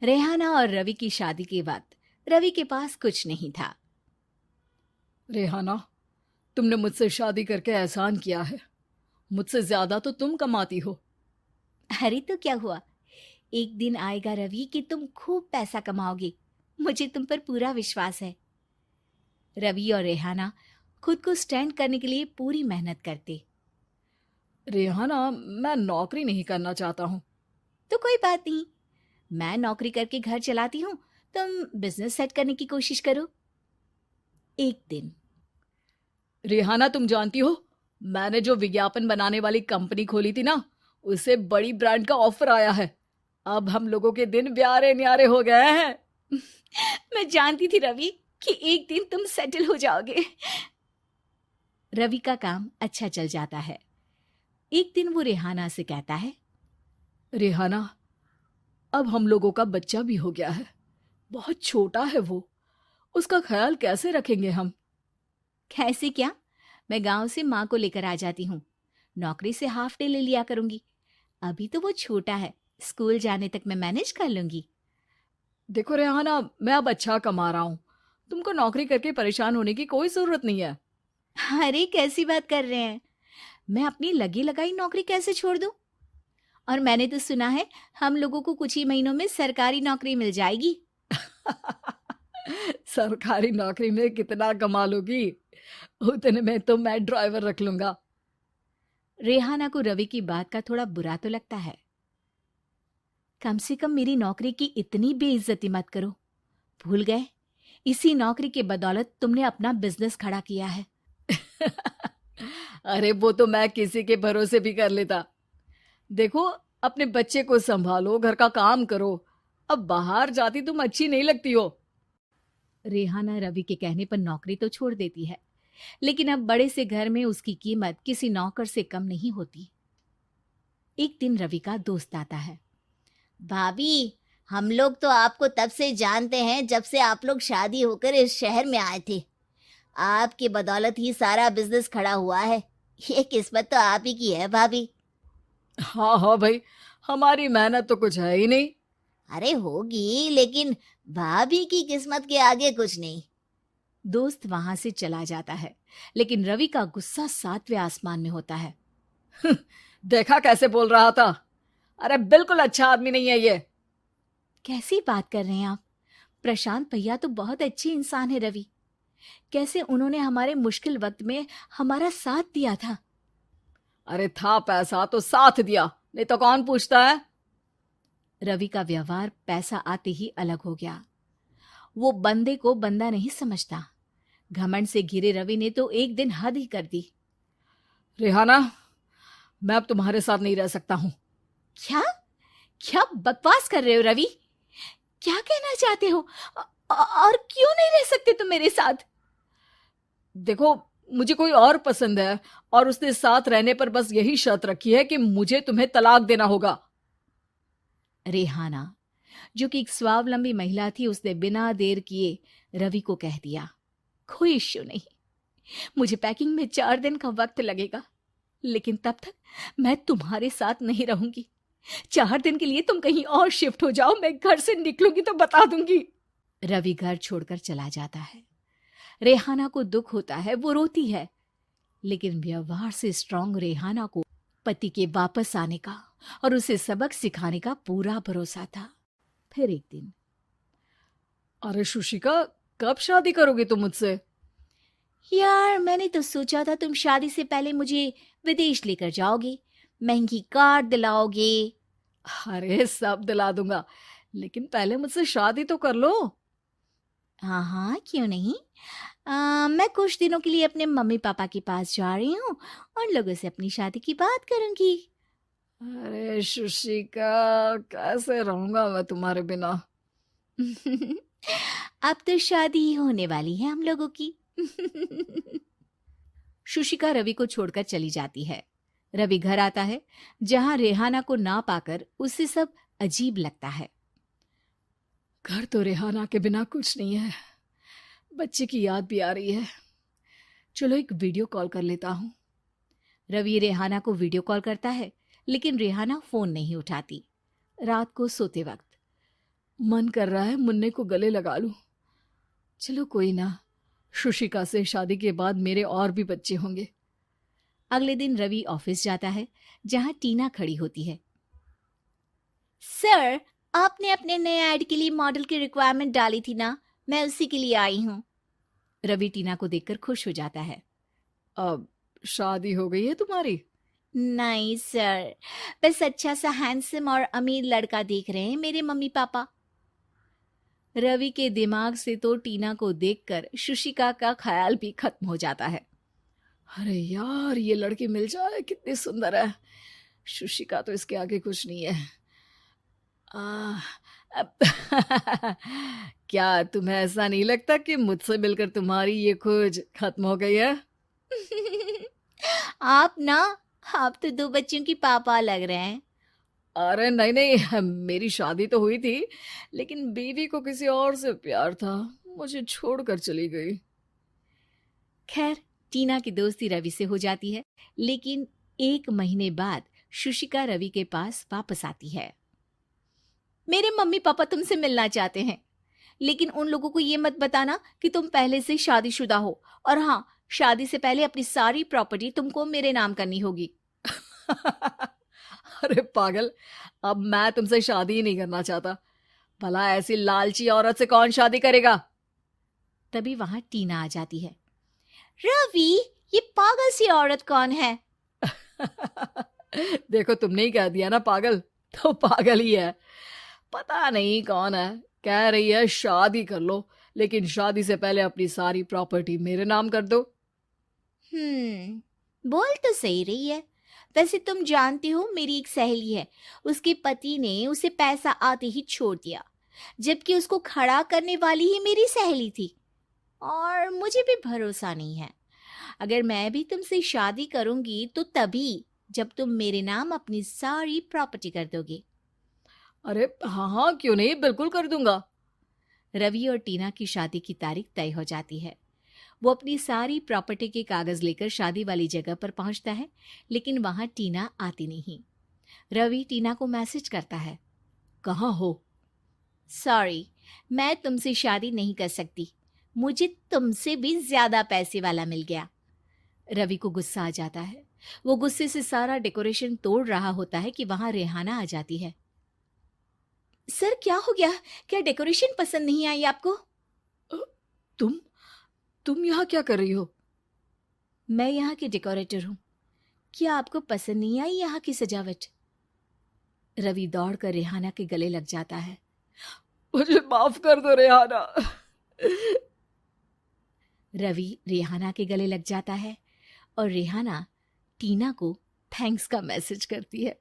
रेहाना और रवि की शादी के वक्त रवि के पास कुछ नहीं था। रेहाना, तुमने मुझसे शादी करके एहसान किया है। मुझसे ज्यादा तो तुम कमाती हो। अरे तो क्या हुआ, एक दिन आएगा रवि कि तुम खूब पैसा कमाओगे। मुझे तुम पर पूरा विश्वास है। रवि और रेहाना खुद को स्टैंड करने के लिए पूरी मेहनत करते। रेहाना, मैं नौकरी नहीं करना चाहता हूँ। तो कोई बात नहीं, मैं नौकरी करके घर चलाती हूँ, तुम बिजनेस सेट करने की कोशिश करो। एक दिन रेहाना, तुम जानती हो, मैंने जो विज्ञापन बनाने वाली कंपनी खोली थी ना, उसे बड़ी ब्रांड का ऑफर आया है। अब हम लोगों के दिन ब्यारे न्यारे हो गए हैं। मैं जानती थी रवि कि एक दिन तुम सेटल हो जाओगे। रवि का काम अच्छा चल जाता है। एक दिन वो रेहाना से कहता है, रेहाना, अब हम लोगों का बच्चा भी हो गया है। बहुत छोटा है वो। उसका ख्याल कैसे रखेंगे हम? कैसे क्या, मैं गांव से माँ को लेकर आ जाती हूँ। नौकरी से हाफ डे ले लिया करूंगी। अभी तो वो छोटा है, स्कूल जाने तक मैं मैनेज कर लूंगी। देखो रेहाना, मैं अब अच्छा कमा रहा हूँ। तुमको नौकरी करके परेशान होने की कोई जरूरत नहीं है। अरे कैसी बात कर रहे हैं, मैं अपनी लगी लगाई नौकरी कैसे छोड़ दूं? और मैंने तो सुना है हम लोगों को कुछ ही महीनों में सरकारी नौकरी मिल जाएगी। सरकारी नौकरी में कितना कमा लोगी? उतने में तो मैं ड्राइवर रख लूंगा। रेहाना को रवि की बात का थोड़ा बुरा तो लगता है। कम से कम मेरी नौकरी की इतनी बेइज्जती मत करो। भूल गए, इसी नौकरी के बदौलत तुमने अपना बिजनेस खड़ा किया है। अरे वो तो मैं किसी के भरोसे भी कर लेता। देखो, अपने बच्चे को संभालो, घर का काम करो। अब बाहर जाती तुम अच्छी नहीं लगती हो। रेहाना रवि के कहने पर नौकरी तो छोड़ देती है, लेकिन अब बड़े से घर में उसकी कीमत किसी नौकर से कम नहीं होती। एक दिन रवि का दोस्त आता है। भाभी, हम लोग तो आपको तब से जानते हैं जब से आप लोग शादी होकर इस शहर में आए थे। आपकी बदौलत ही सारा बिजनेस खड़ा हुआ है। ये किस्मत तो आप ही की है भाभी। हाँ हाँ भाई, हमारी मेहनत तो कुछ है ही नहीं। अरे होगी, लेकिन भाभी की किस्मत के आगे कुछ नहीं। दोस्त वहां से चला जाता है, लेकिन रवि का गुस्सा सातवें आसमान में होता है। देखा कैसे बोल रहा था? अरे बिल्कुल अच्छा आदमी नहीं है ये। कैसी बात कर रहे हैं आप? प्रशांत भैया तो बहुत अच्छे इंसान है रवि। कैसे उन्होंने हमारे मुश्किल वक्त में हमारा साथ दिया था। अरे था पैसा तो साथ दिया, नहीं तो कौन पूछता है? रवि का व्यवहार पैसा आते ही अलग हो गया। वो बंदे को बंदा नहीं समझता। घमंड से घिरे रवि ने तो एक दिन हद ही कर दी। रेहाना, मैं अब तुम्हारे साथ नहीं रह सकता हूँ। क्या क्या बकवास कर रहे हो रवि? क्या कहना चाहते हो? और क्यों नहीं रह सकते तुम मेरे साथ? देखो, मुझे कोई और पसंद है, और उसने साथ रहने पर बस यही शर्त रखी है कि मुझे तुम्हें तलाक देना होगा। रेहाना, जो कि एक स्वावलंबी महिला थी, उसने बिना देर किए रवि को कह दिया, कोई इश्यू नहीं, मुझे पैकिंग में 4 दिन का वक्त लगेगा, लेकिन तब तक मैं तुम्हारे साथ नहीं रहूंगी। 4 दिन के लिए तुम कहीं और शिफ्ट हो जाओ, मैं घर से निकलूंगी तो बता दूंगी। रवि घर छोड़कर चला जाता है। रेहाना को दुख होता है, वो रोती है, लेकिन व्यवहार से स्ट्रांग रेहाना को पति के वापस आने का और उसे सबक सिखाने का पूरा भरोसा था। फिर एक दिन, अरे शुशिका, कब शादी करोगे तुम मुझसे? यार मैंने तो सोचा था तुम शादी से पहले मुझे विदेश लेकर जाओगे, महंगी कार दिलाओगे। अरे सब दिला दूंगा, लेकिन पहले मुझसे शादी तो कर लो। हाँ हाँ, क्यों नहीं। मैं कुछ दिनों के लिए अपने मम्मी पापा के पास जा रही हूँ और लोगों से अपनी शादी की बात करूंगी। अरे शुशिका, कैसे रहूंगा मैं तुम्हारे बिना? अब तो शादी ही होने वाली है हम लोगों की। शुशिका रवि को छोड़कर चली जाती है। रवि घर आता है, जहां रेहाना को ना पाकर उसे सब अजीब लगता है। घर तो रेहाना के बिना कुछ नहीं है। बच्चे की याद भी आ रही है। चलो एक वीडियो कॉल कर लेता हूँ। रवि रेहाना को वीडियो कॉल करता है, लेकिन रेहाना फोन नहीं उठाती। रात को सोते वक्त मन कर रहा है मुन्ने को गले लगा लूं। चलो कोई ना, शुशिका से शादी के बाद मेरे और भी बच्चे होंगे। अगले दिन रवि ऑफिस जाता है, जहां टीना खड़ी होती है। सर, आपने अपने नए ऐड के लिए मॉडल की रिक्वायरमेंट डाली थी ना, मैं उसी के लिए आई हूँ। रवि टीना को देखकर खुश हो जाता है। अब शादी हो गई है तुम्हारी? नहीं सर, बस अच्छा सा हैंडसम और अमीर लड़का देख रहे हैं मेरे मम्मी पापा। रवि के दिमाग से तो टीना को देखकर शुशिका का ख्याल भी खत्म हो जाता है। अरे यार, ये लड़की मिल जाए कितनी सुंदर है। शुशिका तो इसके आगे कुछ नहीं है। आ, अब क्या तुम्हें ऐसा नहीं लगता कि मुझसे मिलकर तुम्हारी ये खोज खत्म हो गई है? आप ना, आप तो 2 बच्चों की पापा लग रहे हैं। अरे नहीं नहीं, मेरी शादी तो हुई थी, लेकिन बीवी को किसी और से प्यार था, मुझे छोड़कर चली गई। खैर, टीना की दोस्ती रवि से हो जाती है, लेकिन 1 महीने बाद शुशिका रवि के पास वापस आती है। मेरे मम्मी पापा तुमसे मिलना चाहते हैं, लेकिन उन लोगों को ये मत बताना कि तुम पहले से शादीशुदा हो, और हाँ, शादी से पहले अपनी सारी प्रॉपर्टी तुमको मेरे नाम करनी होगी। अरे पागल, अब मैं तुमसे शादी ही नहीं करना चाहता। भला ऐसी लालची औरत से कौन शादी करेगा? तभी वहां टीना आ जाती है। रवि, ये पागल सी औरत कौन है? देखो, तुमने ही कह दिया ना पागल, तो पागल ही है। पता नहीं कौन है, कह रही है शादी कर लो, लेकिन शादी से पहले अपनी सारी प्रॉपर्टी मेरे नाम कर दो। बोल तो सही रही है। वैसे तुम जानती हो, मेरी एक सहेली है, उसके पति ने उसे पैसा आते ही छोड़ दिया, जबकि उसको खड़ा करने वाली ही मेरी सहेली थी। और मुझे भी भरोसा नहीं है। अगर मैं भी तुमसे शादी करूंगी तो तभी, जब तुम मेरे नाम अपनी सारी प्रॉपर्टी कर दोगे। अरे हाँ हाँ, क्यों नहीं, बिल्कुल कर दूंगा। रवि और टीना की शादी की तारीख तय हो जाती है। वो अपनी सारी प्रॉपर्टी के कागज लेकर शादी वाली जगह पर पहुंचता है, लेकिन वहां टीना आती नहीं। रवि टीना को मैसेज करता है। कहाँ हो? सॉरी, मैं तुमसे शादी नहीं कर सकती, मुझे तुमसे भी ज्यादा पैसे वाला मिल गया। रवि को गुस्सा आ जाता है। वो गुस्से से सारा डेकोरेशन तोड़ रहा होता है कि वहां रेहाना आ जाती है। सर, क्या हो गया? क्या डेकोरेशन पसंद नहीं आई आपको? अ, तुम यहाँ क्या कर रही हो? मैं यहाँ की डेकोरेटर हूँ। क्या आपको पसंद नहीं आई यहाँ की सजावट? रवि दौड़कर रेहाना के गले लग जाता है। मुझे माफ कर दो रेहाना। रवि रेहाना के गले लग जाता है और रेहाना टीना को थैंक्स का मैसेज करती है।